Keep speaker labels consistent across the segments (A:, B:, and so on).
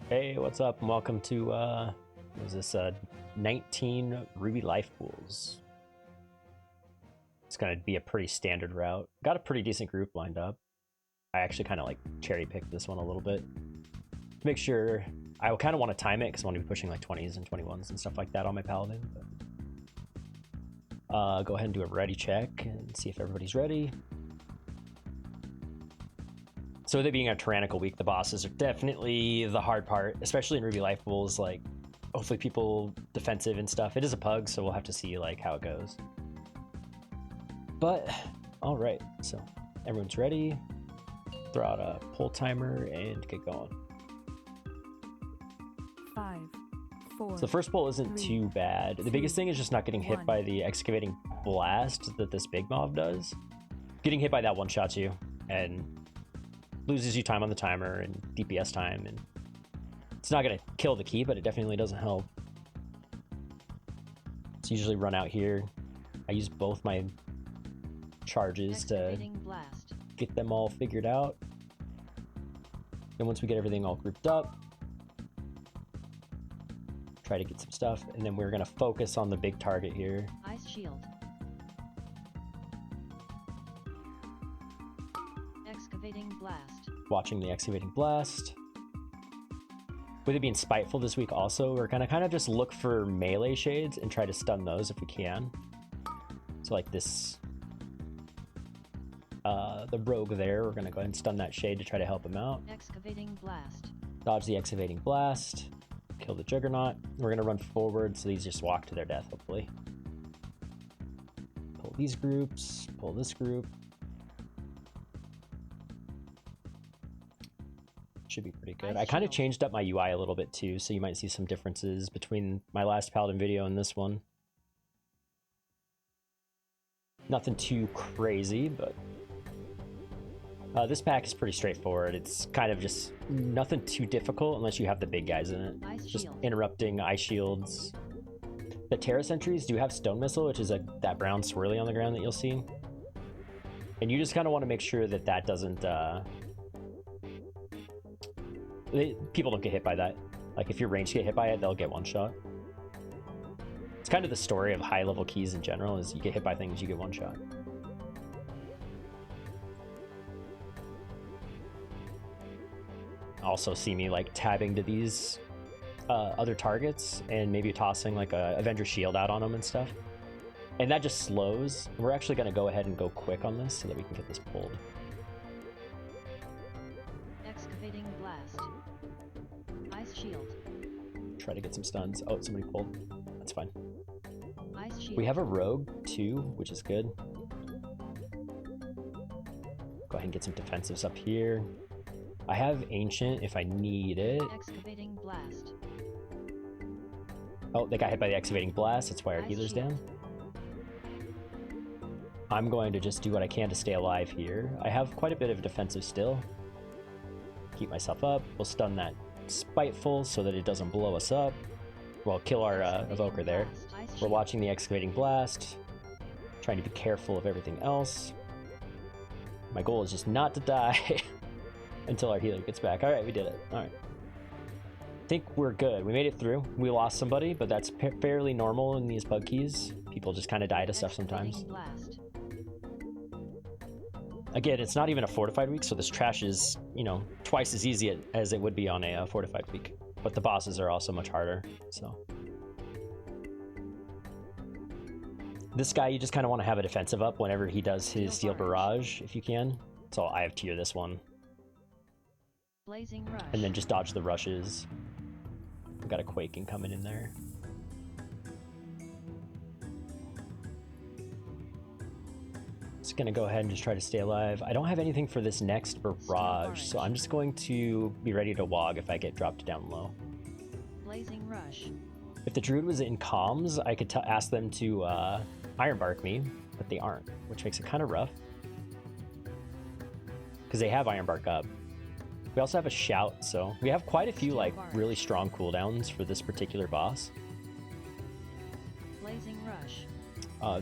A: Hey, what's up? And welcome to, what is this, 19 Ruby Life Pools. It's gonna be a pretty standard route. Got a pretty decent group lined up. I actually kind of like cherry-picked this one a little bit. To make sure, I kind of want to time it because I want to be pushing like 20s and 21s and stuff like that on my Paladin. But, go ahead and do a ready check and see if everybody's ready. So with it being a Tyrannical week, the bosses are definitely the hard part, especially in Ruby Life Pools. Like, hopefully people defensive and stuff. It is a pug, so we'll have to see like how it goes. But all right, so everyone's ready. Throw out a pull timer and get going.
B: 5, 4.
A: So the first pull isn't
B: 3,
A: too bad. The biggest thing is just not getting hit
B: 1.
A: by the excavating blast that this big mob does. Getting hit by that one-shots you and loses you time on the timer and DPS time, and it's not gonna kill the key, but it definitely doesn't help. It's usually run out here. I use both my charges to get them all figured out. Then once we get everything all grouped up, try to get some stuff, and then we're gonna focus on the big target here.
C: Ice shield. Excavating blast.
A: Watching the excavating blast. With it being Spiteful this week also, we're gonna kind of just look for melee shades and try to stun those if we can. So like this, the rogue there, we're gonna go ahead and stun that shade to try to help him out.
C: Excavating blast.
A: Dodge the excavating blast. Kill the Juggernaut. We're gonna run forward so these just walk to their death, hopefully. Pull these groups, pull this group. Should be pretty good. I kind of changed up my UI a little bit too, so you might see some differences between my last Paladin video and this one. Nothing too crazy, but this pack is pretty straightforward. It's kind of just nothing too difficult unless you have the big guys in it. Just interrupting ice shields. The Terra sentries do have Stone Missile, which is that brown swirly on the ground that you'll see. And you just kind of want to make sure that that doesn't... people don't get hit by that. Like if your range get hit by it, they'll get one shot. It's kind of the story of high level keys in general, is you get hit by things, you get one shot. Also see me like tabbing to these other targets and maybe tossing like a Avenger shield out on them and stuff. And that just slows. We're actually going to go ahead and go quick on this so that we can get this pulled.
C: Excavating blast. Ice shield.
A: Try to get some stuns. Oh, somebody pulled. That's fine.
C: Ice shield.
A: We have a rogue too, which is good. Go ahead and get some defensives up here. I have Ancient if I need it.
C: Excavating blast.
A: Oh, they got hit by the excavating blast. That's why our healer's down. I'm going to just do what I can to stay alive here. I have quite a bit of defensive still. Keep myself up. We'll stun that Spiteful so that it doesn't blow us up. Well, kill our Evoker there. We're watching the excavating blast. Trying to be careful of everything else. My goal is just not to die until our healer gets back. All right, we did it. All right. I think we're good. We made it through. We lost somebody, but that's fairly normal in these bug keys. People just kind of die to stuff sometimes. Again, it's not even a fortified week, so this trash is, you know, twice as easy as it would be on a fortified week. But the bosses are also much harder, so. This guy, you just kind of want to have a defensive up whenever he does his Steel Barrage, if you can. So I have tier this one.
C: Blazing rush. And
A: then just dodge the rushes. We've got a Quaking coming in there. Just gonna go ahead and just try to stay alive. I don't have anything for this next barrage, so I'm just going to be ready to wog if I get dropped down low.
C: Blazing rush.
A: If the Druid was in comms, I could ask them to Ironbark me, but they aren't, which makes it kind of rough. Because they have Ironbark up. We also have a Shout, so we have quite a few like really strong cooldowns for this particular boss.
C: Blazing rush.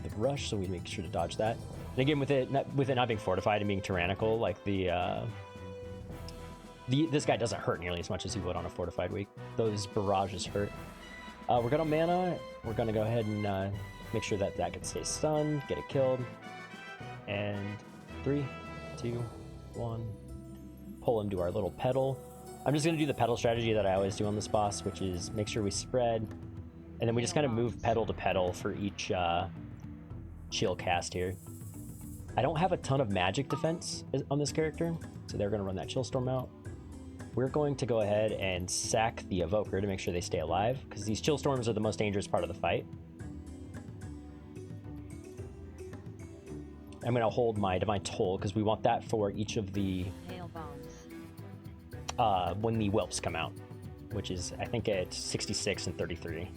A: The rush, so we make sure to dodge that. And again, with it not being fortified and being tyrannical, like the This guy doesn't hurt nearly as much as he would on a fortified week. Those barrages hurt. We're good on mana. We're going to go ahead and make sure that that can stay stunned, get it killed. And 3, 2, 1. Pull him to our little pedal. I'm just going to do the pedal strategy that I always do on this boss, which is make sure we spread. And then we just kind of move pedal to pedal for each chill cast here. I don't have a ton of magic defense on this character, so they're going to run that chill storm out. We're going to go ahead and sack the Evoker to make sure they stay alive, because these chill storms are the most dangerous part of the fight. I'm going to hold my Divine Toll, because we want that for each of the...
C: Hail bombs.
A: When the whelps come out, which is, I think, at 66 and 33.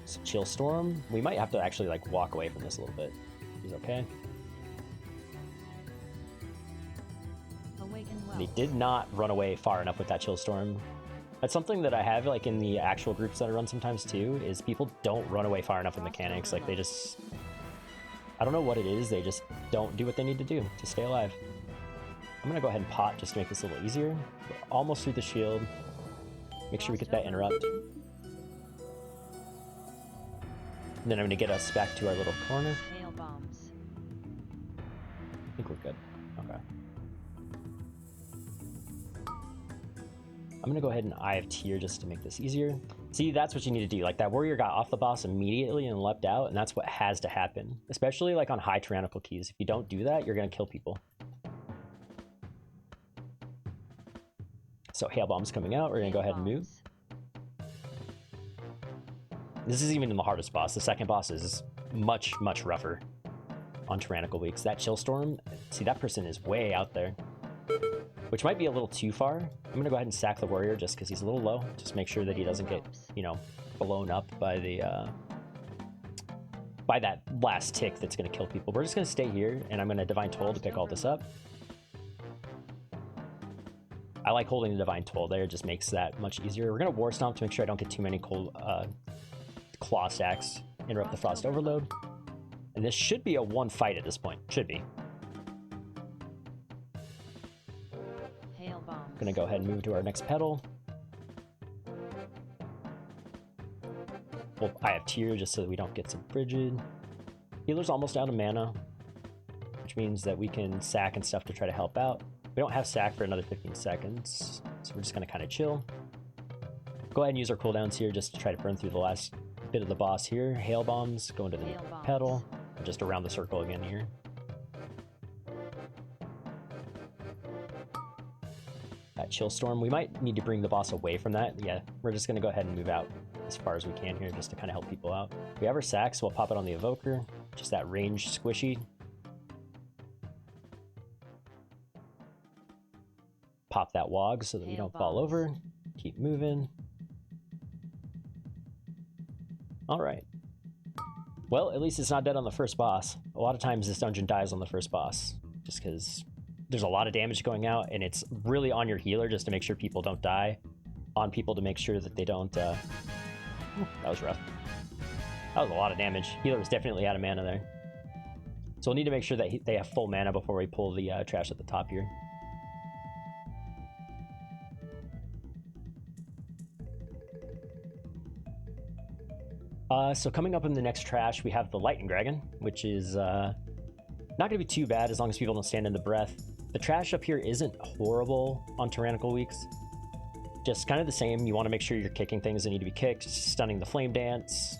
A: So chill storm. We might have to actually, like, walk away from this a little bit. Is okay. They did not run away far enough with that chill storm. That's something that I have, like, in the actual groups that I run sometimes too, is people don't run away far enough with mechanics. Like, they just, I don't know what it is, they just don't do what they need to do to stay alive. I'm gonna go ahead and pot just to make this a little easier. We're almost through the shield. Make sure we get that interrupt. And then I'm gonna get us back to our little corner.
C: Hail bombs.
A: I think we're good. Okay. I'm gonna go ahead and Eye of Tear just to make this easier. See, that's what you need to do. Like, that warrior got off the boss immediately and leapt out, and that's what has to happen. Especially, like, on high Tyrannical keys. If you don't do that, you're gonna kill people. So, Hail Bomb's coming out. We're gonna go ahead and move. This is even in the hardest boss. The second boss is much, much rougher on Tyrannical weeks. That Chill Storm, see, that person is way out there. Which might be a little too far. I'm gonna go ahead and sack the warrior just because he's a little low. Just make sure that he doesn't get, you know, blown up by the by that last tick that's gonna kill people. We're just gonna stay here, and I'm gonna Divine Toll to pick all this up. I like holding the Divine Toll there; it just makes that much easier. We're gonna War Stomp to make sure I don't get too many cold claw stacks. Interrupt the Frost Overload, and this should be a one fight at this point. Should be. Gonna go ahead and move to our next pedal. Well, I have Tear just so that we don't get some frigid. Healer's almost out of mana, which means that we can sack and stuff to try to help out. We don't have sack for another 15 seconds, so we're just gonna kind of chill. Go ahead and use our cooldowns here just to try to burn through the last bit of the boss here. Hail Bombs, go into the pedal, and just around the circle again here. That Chill Storm, we might need to bring the boss away from that. Yeah, we're just gonna go ahead and move out as far as we can here just to kind of help people out. We have our sack, so we'll pop it on the Evoker. Just that range squishy. Pop that Wog so that we don't fall over. Keep moving. All right. Well, at least it's not dead on the first boss. A lot of times this dungeon dies on the first boss just because there's a lot of damage going out, and it's really on your healer just to make sure people don't die. On people to make sure that they don't... that was rough. That was a lot of damage. Healer was definitely out of mana there. So we'll need to make sure that they have full mana before we pull the trash at the top here. So coming up in the next trash, we have the Lightning Dragon, which is not going to be too bad as long as people don't stand in the breath. The trash up here isn't horrible on Tyrannical weeks. Just kind of the same. You want to make sure you're kicking things that need to be kicked, stunning the Flame Dance.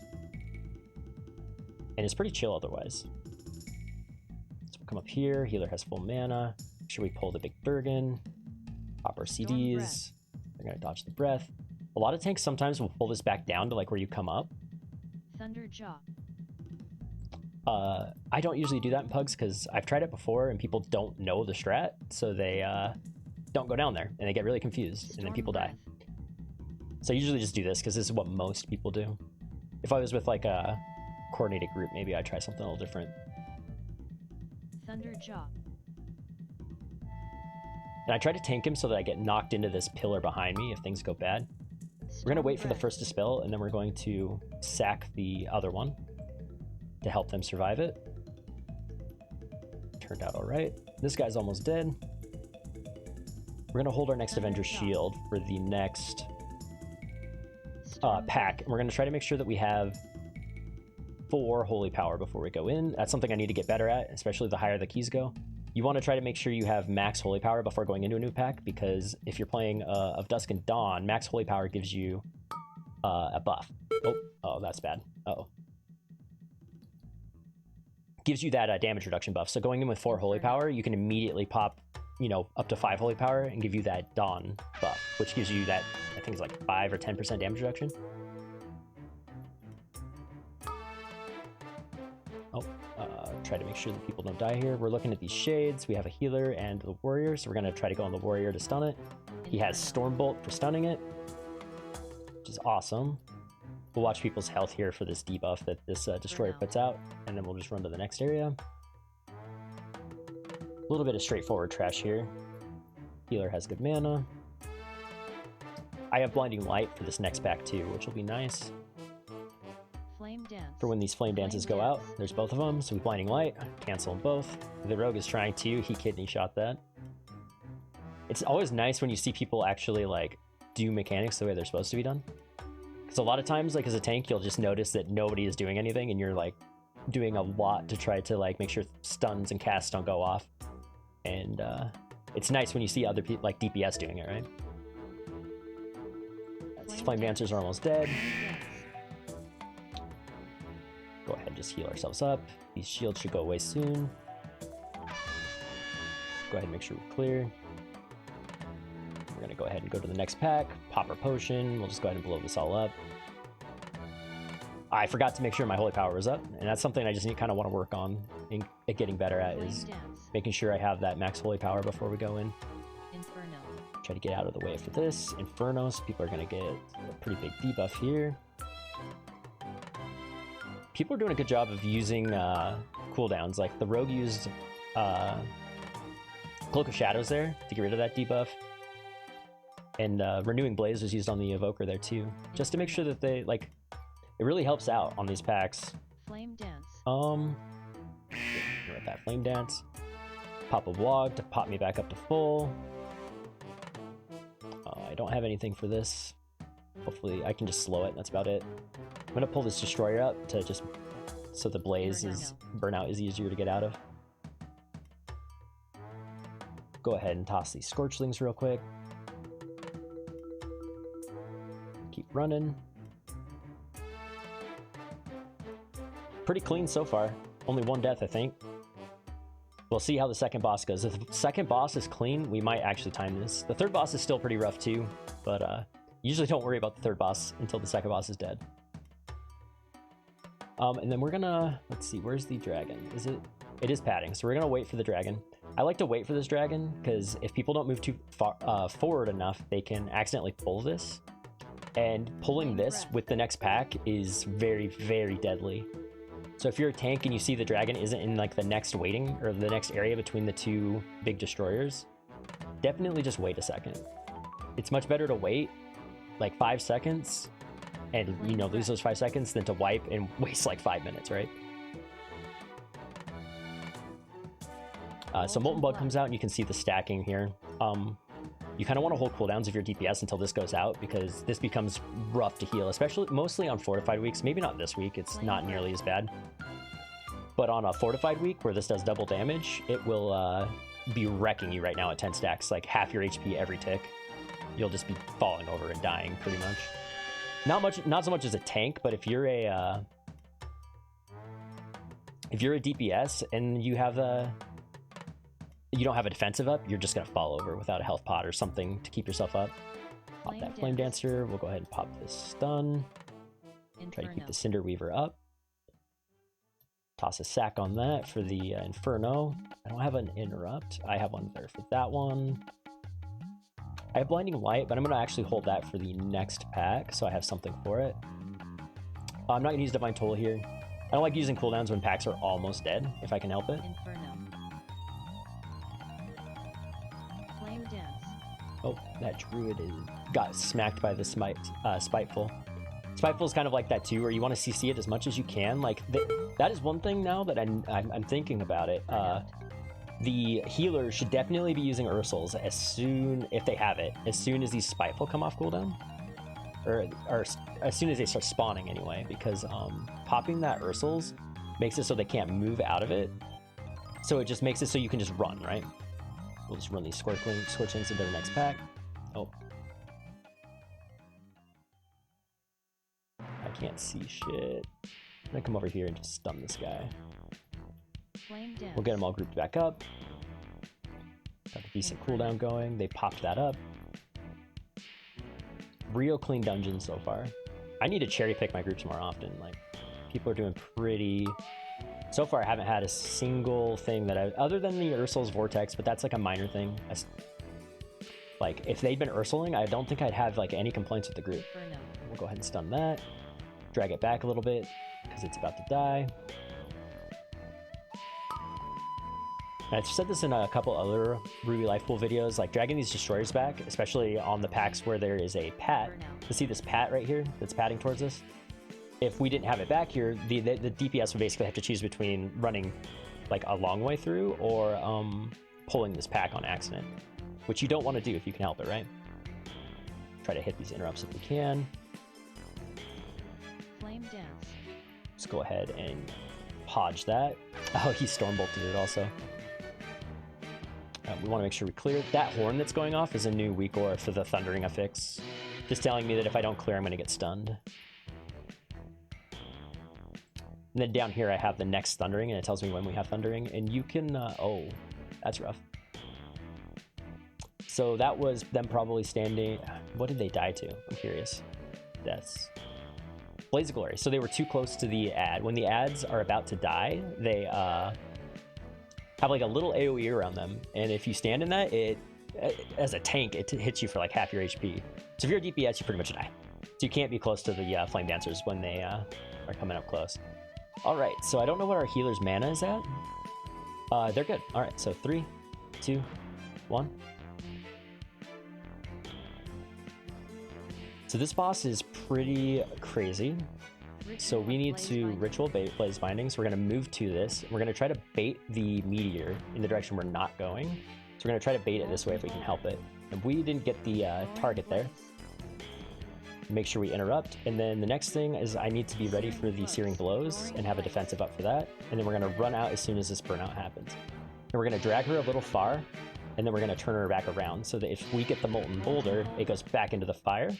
A: And it's pretty chill otherwise. So we'll come up here. Healer has full mana. Make sure we pull the Big Durgan. Pop our CDs. We're going to dodge the breath. A lot of tanks sometimes will pull this back down to like where you come up.
C: Thunderjaw.
A: I don't usually do that in pugs because I've tried it before and people don't know the strat, so they don't go down there and they get really confused and then people die. So I usually just do this because this is what most people do. If I was with like a coordinated group, maybe I'd try something a little different.
C: Thunderjaw.
A: And I try to tank him so that I get knocked into this pillar behind me if things go bad. We're going to wait for the first dispel, and then we're going to sack the other one to help them survive it. Turned out all right. This guy's almost dead. We're gonna hold our next Avenger Shield for the next pack, and we're gonna try to make sure that we have 4 Holy Power before we go in. That's something I need to get better at, especially the higher the keys go. You want to try to make sure you have max Holy Power before going into a new pack, because if you're playing of Dusk and Dawn, max Holy Power gives you a buff. Oh, that's bad. Uh-oh. Gives you that damage reduction buff. So going in with 4 Holy Power, you can immediately pop, you know, up to 5 Holy Power and give you that Dawn buff, which gives you that, I think it's like 5 or 10% damage reduction. Try to make sure that people don't die here. We're looking at these shades. We have a healer and the warrior, so we're going to try to go on the warrior to stun it. He has Stormbolt for stunning it, which is awesome. We'll watch people's health here for this debuff that this destroyer puts out, and then we'll just run to the next area. A little bit of straightforward trash here. Healer has good mana. I have Blinding Light for this next pack too, which will be nice.
C: Flame dance.
A: For when these flame dances go out. There's both of them, so we Blinding Light, cancel them both. The rogue is trying to, he kidney shot that. It's always nice when you see people actually like do mechanics the way they're supposed to be done. Because a lot of times, like as a tank, you'll just notice that nobody is doing anything, and you're like doing a lot to try to like make sure stuns and casts don't go off. And it's nice when you see other people like DPS doing it, right? These flame dancers are almost dead. Go ahead and just heal ourselves up. These shields should go away soon. Go ahead and make sure we're clear. We're gonna go ahead and go to the next pack, pop our potion. We'll just go ahead and blow this all up. I forgot to make sure my Holy Power was up, and that's something I just kind of want to work on and getting better at, is making sure I have that max Holy Power before we go in.
C: Inferno.
A: Try to get out of the way for this. Inferno, so people are gonna get a pretty big debuff here. People are doing a good job of using cooldowns. Like the rogue used Cloak of Shadows there to get rid of that debuff. And Renewing Blaze was used on the Evoker there too, just to make sure that they, like, it really helps out on these packs.
C: Flame dance.
A: We're at that Flame Dance. Pop a Vlog to pop me back up to full. I don't have anything for this. Hopefully I can just slow it, that's about it. I'm gonna pull this Destroyer up to just so the Blaze burnout is easier to get out of. Go ahead and toss these Scorchlings real quick. Keep running. Pretty clean so far. Only 1 death, I think. We'll see how the second boss goes. If the second boss is clean, we might actually time this. The third boss is still pretty rough too, but usually don't worry about the third boss until the second boss is dead. And then we're gonna, let's see, where's the dragon? Is it? It is padding, so we're gonna wait for the dragon. I like to wait for this dragon, because if people don't move too far forward enough, they can accidentally pull this. And pulling this with the next pack is very, very deadly. So if you're a tank and you see the dragon isn't in like the next waiting, or the next area between the 2 big destroyers, definitely just wait a second. It's much better to wait like 5 seconds and, you know, lose those 5 seconds than to wipe and waste like 5 minutes, right? So Molten Blood comes out and you can see the stacking here. You kind of want to hold cooldowns of your DPS until this goes out, because this becomes rough to heal, especially mostly on fortified weeks. Maybe not this week, it's not nearly as bad. But on a fortified week where this does double damage, it will be wrecking you right now at 10 stacks, like half your HP every tick. You'll just be falling over and dying pretty much. Not so much as a tank, but if you're a DPS and you don't have a defensive up, you're just gonna fall over without a health pot or something to keep yourself up. Pop that Flame Dancer. We'll go ahead and pop this stun. Try to keep the Cinder Weaver up. Toss a sack on that for the Inferno. I don't have an interrupt. I have one there for that one. I have Blinding Light, but I'm gonna actually hold that for the next pack, so I have something for it. I'm not gonna use Divine Toll here. I don't like using cooldowns when packs are almost dead, if I can help it.
C: Inferno. Flame dance.
A: Oh, that Druid got smacked by the Spiteful. Spiteful is kind of like that too, where you want to CC it as much as you can. Like that is one thing now that I'm thinking about it. The healers should definitely be using Ursals as soon, if they have it, as soon as these Spiteful come off cooldown. Or as soon as they start spawning anyway, because popping that Ursals makes it so they can't move out of it. So it just makes it so you can just run, right? We'll just run these Scorchings into the next pack. Oh. I can't see shit. I'm gonna come over here and just stun this guy.
C: Flame dance.
A: We'll get them all grouped back up. Got a decent cooldown going. They popped that up. Real clean dungeon so far. I need to cherry pick my groups more often. Like, people are doing pretty... So far, I haven't had a single thing that I... Other than the Ursul's Vortex, but that's like a minor thing. Like, if they'd been Ursuling, I don't think I'd have like any complaints with the group. We'll go ahead and stun that. Drag it back a little bit, because it's about to die. I've said this in a couple other Ruby Life Pool videos, like dragging these destroyers back, especially on the packs where there is a pat. You see this pat right here that's patting towards us? If we didn't have it back here, the DPS would basically have to choose between running like a long way through or pulling this pack on accident, which you don't want to do if you can help it, right? Try to hit these interrupts if we can.
C: Flame dance.
A: Let's go ahead and podge that. Oh, he storm bolted it also. We want to make sure we clear. That horn that's going off is a new weak ore for the Thundering affix. Just telling me that if I don't clear, I'm going to get stunned. And then down here, I have the next Thundering, and it tells me when we have Thundering. And you can... oh, that's rough. So that was them probably standing... What did they die to? I'm curious. Deaths. Blaze of Glory. So they were too close to the ad. When the ads are about to die, they... have like a little AoE around them, and if you stand in that, it as a tank, it hits you for like half your HP. So if you're a DPS, you pretty much die. So you can't be close to the Flame Dancers when they are coming up close. All right, so I don't know what our healer's mana is at. They're good. All right, so 3, 2, 1. So this boss is pretty crazy. So we need to Ritual Blaze Bindings. We're going to move to this. We're going to try to bait the meteor in the direction we're not going. So we're going to try to bait it this way if we can help it. And we didn't get the target there. Make sure we interrupt. And then the next thing is I need to be ready for the Searing Blows and have a defensive up for that. And then we're going to run out as soon as this burnout happens. And we're going to drag her a little far, and then we're going to turn her back around so that if we get the Molten Boulder, it goes back into the fire.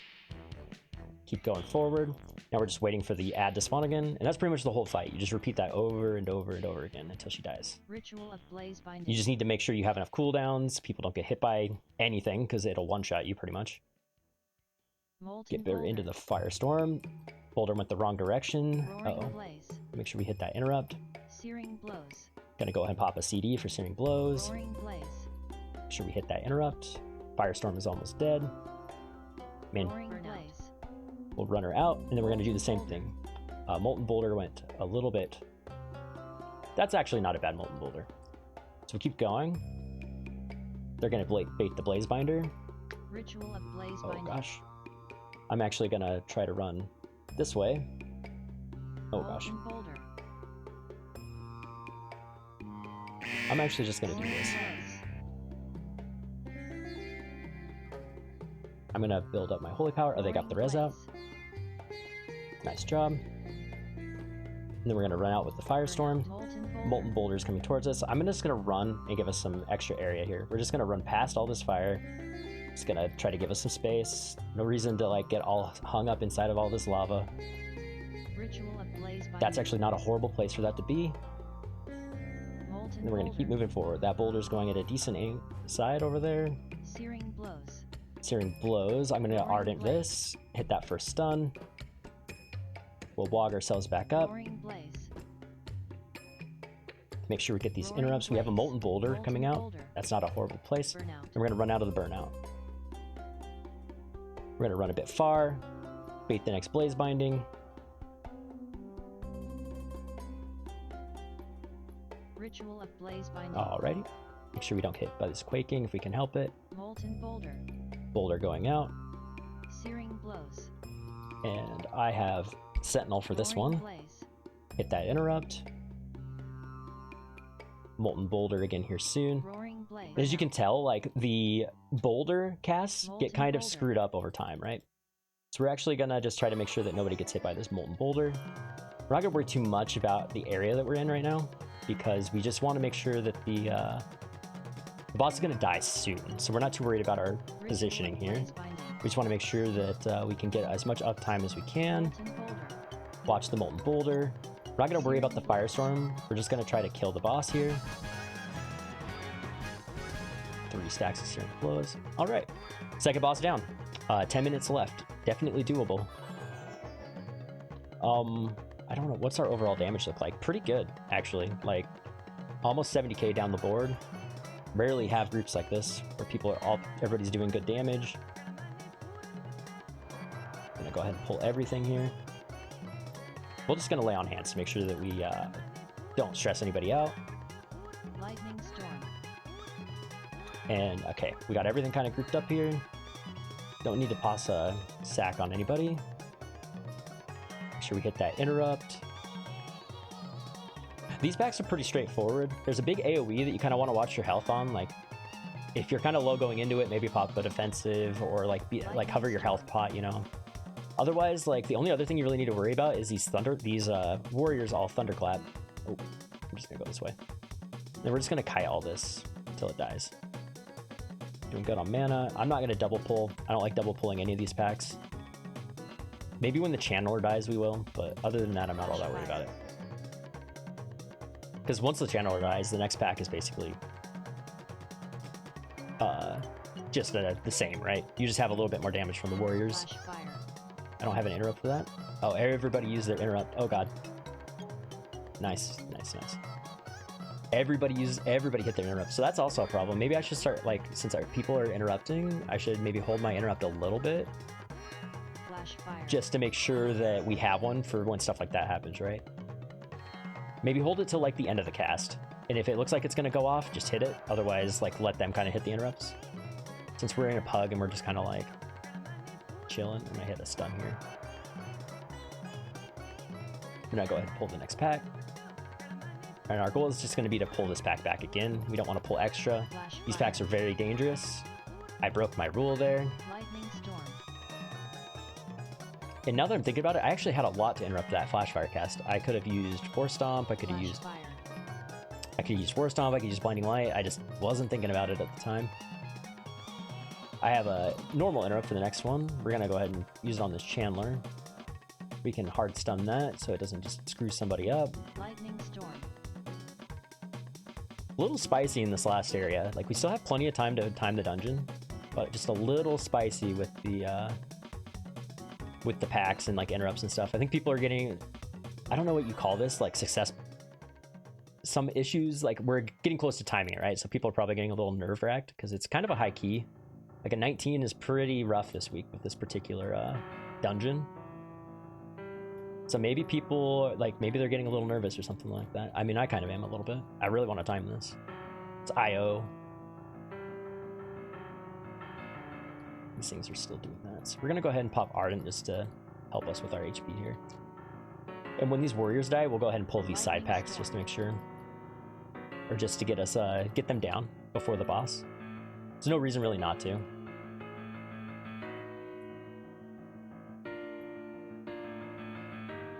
A: Keep going forward. Now we're just waiting for the ad to spawn again, and that's pretty much the whole fight. You just repeat that over and over and over again until she dies.
C: Ritual of Blaze Binding.
A: You just need to make sure you have enough cooldowns, people don't get hit by anything, because it'll one-shot you pretty much. Get her into the Firestorm. Boulder went the wrong direction. Uh-oh. Make sure we hit that interrupt.
C: Searing Blows.
A: Gonna go ahead and pop a CD for Searing Blows.
C: Blaze.
A: Make sure we hit that interrupt. Firestorm is almost dead. Man, we'll run her out, and then we're going to do the same thing. Molten Boulder went a little bit. That's actually not a bad Molten Boulder. So we keep going. They're going to bait the Blaze Binder.
C: Ritual of Blaze
A: Oh
C: Binding.
A: gosh. I'm actually going to try to run this way. Oh gosh.
C: Boulder.
A: I'm actually just going to do this. I'm going to build up my Holy Power. Oh, they got the res out. Nice job. And then we're going to run out with the Firestorm. Molten Boulder is coming towards us. I'm just going to run and give us some extra area here. We're just going to run past all this fire. Just going to try to give us some space. No reason to like get all hung up inside of all this lava. That's actually not a horrible place for that to be. And then we're going to keep moving forward. That boulder's going at a decent side over there.
C: Searing Blows.
A: Searing Blows. I'm going to Ardent this. Hit that first stun. We'll wog ourselves back up. Make sure we get these interrupts. We have a Molten Boulder coming out. That's not a horrible place. And we're going to run out of the burnout. We're going to run a bit far. Bait the next Blaze Binding.
C: Ritual of Blaze Binding.
A: Alrighty. Make sure we don't get hit by this Quaking if we can help it.
C: Molten Boulder.
A: Boulder going out.
C: Searing Blows.
A: And I have Sentinel for this one. Hit that interrupt. Molten Boulder again here soon.
C: Roaring Blaze.
A: And as you can tell, like, the boulder casts get
C: Molten
A: kind of
C: Boulder.
A: screwed up over time, right? So we're actually gonna just try to make sure that nobody gets hit by this Molten Boulder. We're not gonna worry too much about the area that we're in right now, because we just want to make sure that the boss is gonna die soon. So we're not too worried about our
C: Ritual
A: positioning
C: of
A: here.
C: Blaze Binding.
A: We just want to make sure that we can get as much uptime as we can.
C: Molten Boulder.
A: Watch the Molten Boulder. We're not gonna worry about the Firestorm. We're just gonna try to kill the boss here. 3 stacks of Searing Blows. All right, second boss down. 10 minutes left. Definitely doable. I don't know, what's our overall damage look like? Pretty good, actually. Like, almost 70k down the board. Rarely have groups like this where everybody's doing good damage. I'm gonna go ahead and pull everything here. We're just gonna lay on hands to make sure that we don't stress anybody out.
C: Lightning Storm.
A: And okay, we got everything kind of grouped up here. Don't need to pass a sack on anybody. Make sure we hit that interrupt. These packs are pretty straightforward. There's a big AoE that you kind of want to watch your health on. Like, if you're kind of low going into it, maybe pop a defensive or like cover your health pot, you know. Otherwise, like, the only other thing you really need to worry about is these warriors all thunderclap. Oh, I'm just gonna go this way. And we're just gonna kite all this until it dies. Doing good on mana. I'm not gonna double pull. I don't like double pulling any of these packs. Maybe when the channeler dies we will, but other than that, I'm not all that worried about it. Because once the channeler dies, the next pack is basically just the same, right? You just have a little bit more damage from the warriors.
C: Flash Fire.
A: I don't have an interrupt for that. Oh, everybody used their interrupt. Oh god. Nice, nice, nice. Everybody hit their interrupt. So that's also a problem. Maybe I should start, like, since our people are interrupting, I should maybe hold my interrupt a little bit.
C: Flash Fire.
A: Just to make sure that we have one for when stuff like that happens, right? Maybe hold it till like the end of the cast. And if it looks like it's gonna go off, just hit it. Otherwise, like, let them kind of hit the interrupts. Since we're in a pug and we're just kind of like chilling, I'm gonna hit a stun here. We're gonna go ahead and pull the next pack. And our goal is just gonna be to pull this pack back again. We don't want to pull extra.
C: Flash
A: These
C: Fire.
A: packs are very dangerous. I broke my rule there.
C: Lightning Storm.
A: And now that I'm thinking about it, I actually had a lot to interrupt that flash fire cast. I could have used Force Stomp, I could have
C: Flash
A: used
C: Fire.
A: Force Stomp, I could use Blinding Light. I just wasn't thinking about it at the time. I have a normal interrupt for the next one. We're gonna go ahead and use it on this Chandler. We can hard stun that so it doesn't just screw somebody up.
C: Lightning Storm.
A: A little spicy in this last area. Like, we still have plenty of time to time the dungeon, but just a little spicy with the packs and like interrupts and stuff. I think people are getting, I don't know what you call this, like some issues. Like, we're getting close to timing it, right? So people are probably getting a little nerve-wracked because it's kind of a high key. Like, a 19 is pretty rough this week with this particular dungeon. So maybe people, like, maybe they're getting a little nervous or something like that. I mean, I kind of am a little bit. I really want to time this. It's IO. These things are still doing that. So we're going to go ahead and pop Ardent just to help us with our HP here. And when these warriors die, we'll go ahead and pull these side packs just to make sure. Or just to get us, get them down before the boss. There's no reason really not to.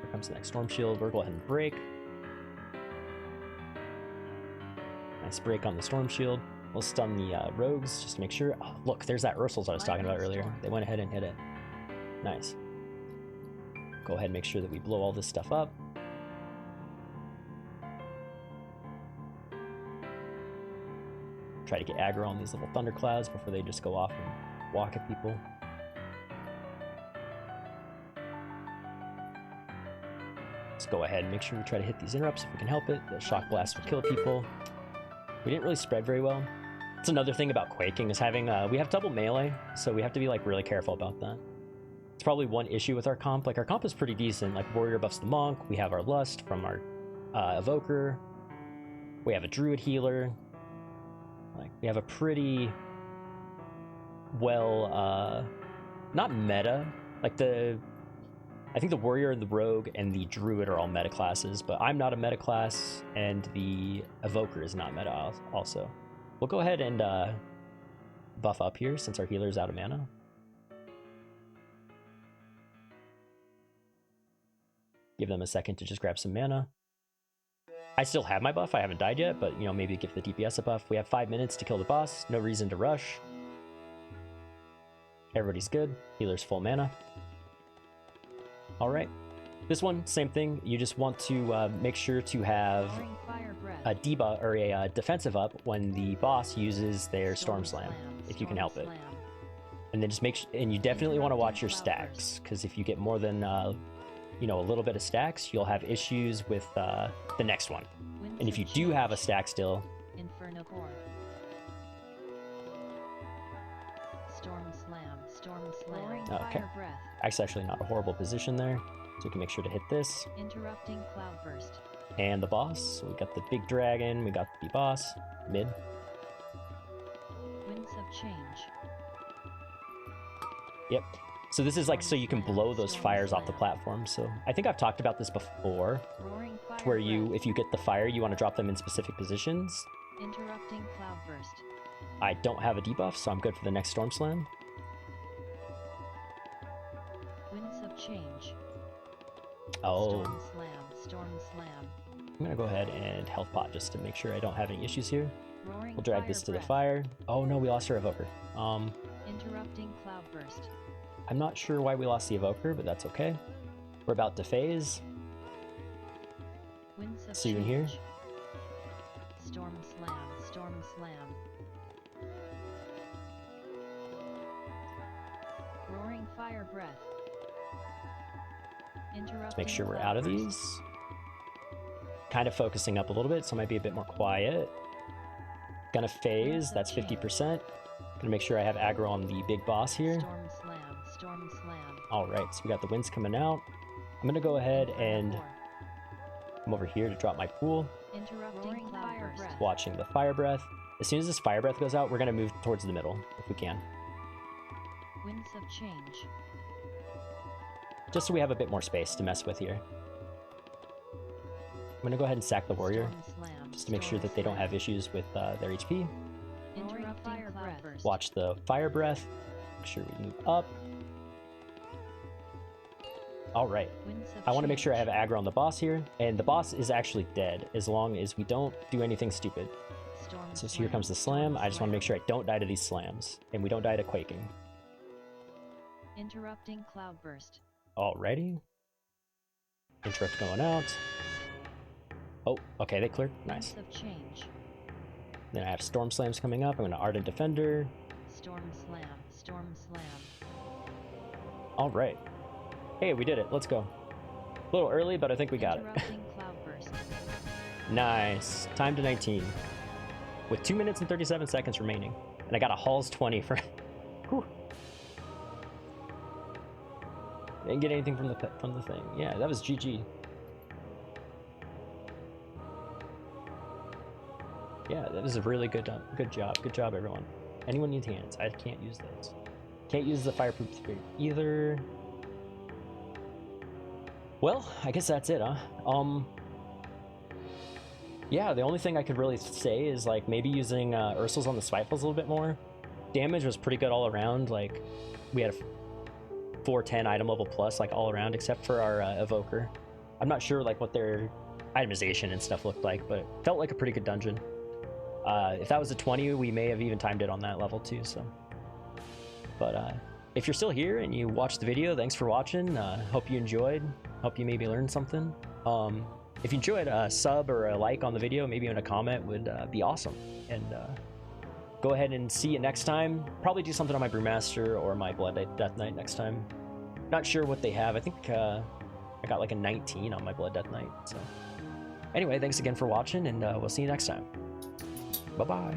A: Here comes the next Storm Shield. We'll go ahead and break. Nice break on the Storm Shield. We'll stun the rogues just to make sure. Oh, look, there's that Ursul's I was talking about earlier. They went ahead and hit it. Nice. Go ahead and make sure that we blow all this stuff up. Try to get aggro on these little thunderclouds before they just go off and walk at people. Let's go ahead and make sure we try to hit these interrupts if we can help it. The shock blast will kill people. We didn't really spread very well. It's another thing about Quaking is having, we have double melee, so we have to be like really careful about that. It's probably one issue with our comp. Like, our comp is pretty decent. Like, Warrior buffs the Monk. We have our Lust from our Evoker. We have a Druid healer. Like, we have a pretty well, not meta. Like, I think the warrior, the rogue, and the druid are all meta classes, but I'm not a meta class, and the evoker is not meta also. We'll go ahead and buff up here since our healer's out of mana. Give them a second to just grab some mana. I still have my buff. I haven't died yet, but, you know, maybe give the DPS a buff. We have 5 minutes to kill the boss. No reason to rush. Everybody's good. Healer's full mana. All right. This one, same thing. You just want to make sure to have a debuff or a defensive up when the boss uses their Storm Slam, if you can help it. And then just and you definitely want to watch your stacks, because if you get more than you know, a little bit of stacks, you'll have issues with the next one. And if you do have a stack still,
C: Inferno Core. Storm Slam, Storm Slam.
A: okay.
C: Fire Breath.
A: Actually not a horrible position there, so we can make sure to hit this.
C: Interrupting Cloudburst.
A: And the boss. So we got the big dragon, we got the boss, mid.
C: Winds of Change.
A: Yep. So this is like so you can blow those fires off the platform. So I think I've talked about this before, to where you, if you get the fire, you want to drop them in specific positions.
C: Interrupting Cloudburst.
A: I don't have a debuff, so I'm good for the next Storm Slam.
C: Winds of Change.
A: Oh,
C: Storm Slam, Storm Slam.
A: I'm gonna go ahead and health pot just to make sure I don't have any issues here.
C: Roaring
A: We'll drag
C: Fire
A: this to the
C: Breath.
A: fire. Oh no, we lost our Evoker.
C: Interrupting Cloudburst.
A: I'm not sure why we lost the Evoker, but that's okay. We're about to phase.
C: Winds of
A: See you in here?
C: Change. Storm Slam, Storm Slam. Roaring Fire Breath. Interrupting
A: Make sure we're out of
C: Cloudburst.
A: these. Kind of focusing up a little bit, so I might be a bit more quiet. Gonna phase, that's 50%. Gonna make sure I have aggro on the big boss here.
C: Storm Slam, Storm Slam.
A: All right, so we got the winds coming out. I'm gonna go ahead and
C: Core.
A: come over here to drop my pool.
C: Interrupting Fire Breath.
A: Watching the fire breath. As soon as this fire breath goes out, we're gonna move towards the middle if we can,
C: Winds of Change.
A: just so we have a bit more space to mess with here. I'm gonna go ahead and sack the warrior,
C: Storm Slam,
A: just to make sure
C: Storm
A: that they don't
C: Slam.
A: have issues with their HP.
C: Interrupting Cloudburst.
A: Watch the fire breath. Make sure we move up. All right.
C: Winds of
A: I want to make sure I
C: Change.
A: have aggro on the boss here, and the boss is actually dead as long as we don't do anything stupid.
C: Storm
A: So here
C: Slam,
A: comes the
C: Storm
A: slam. I just want to make sure I don't die to these slams, and we don't die to Quaking.
C: Interrupting Cloudburst.
A: Alrighty. Interrupt going out. Oh, okay, they cleared. Nice.
C: Winds of Change.
A: Then I have Storm Slams coming up. I'm going to Ardent Defender.
C: Storm Slam, Storm Slam.
A: All right. Hey, we did it. Let's go. A little early, but I think we got it.
C: Interrupting Cloudburst.
A: Nice. Time to 19. With 2 minutes and 37 seconds remaining. And I got a Halls 20 for... Whew. Didn't get anything from the thing. Yeah, that was GG. Yeah, that was a really good job. Good job, everyone. Anyone needs hands? I can't use those. Can't use the Fireproof Spirit either. Well, I guess that's it, huh? Yeah, the only thing I could really say is like maybe using Ursul's on the Spitefuls a little bit more. Damage was pretty good all around. Like we had a 410 item level plus like all around, except for our Evoker. I'm not sure like what their itemization and stuff looked like, but it felt like a pretty good dungeon. If that was a 20, we may have even timed it on that level too. So, but if you're still here and you watched the video, thanks for watching. Hope you enjoyed. Hope you maybe learned something. If you enjoyed, a sub or a like on the video, maybe even a comment would be awesome. And go ahead and see you next time. Probably do something on my Brewmaster or my Blood Death Knight next time. Not sure what they have. I think I got like a 19 on my Blood Death Knight. So anyway, thanks again for watching, and we'll see you next time. Bye-bye.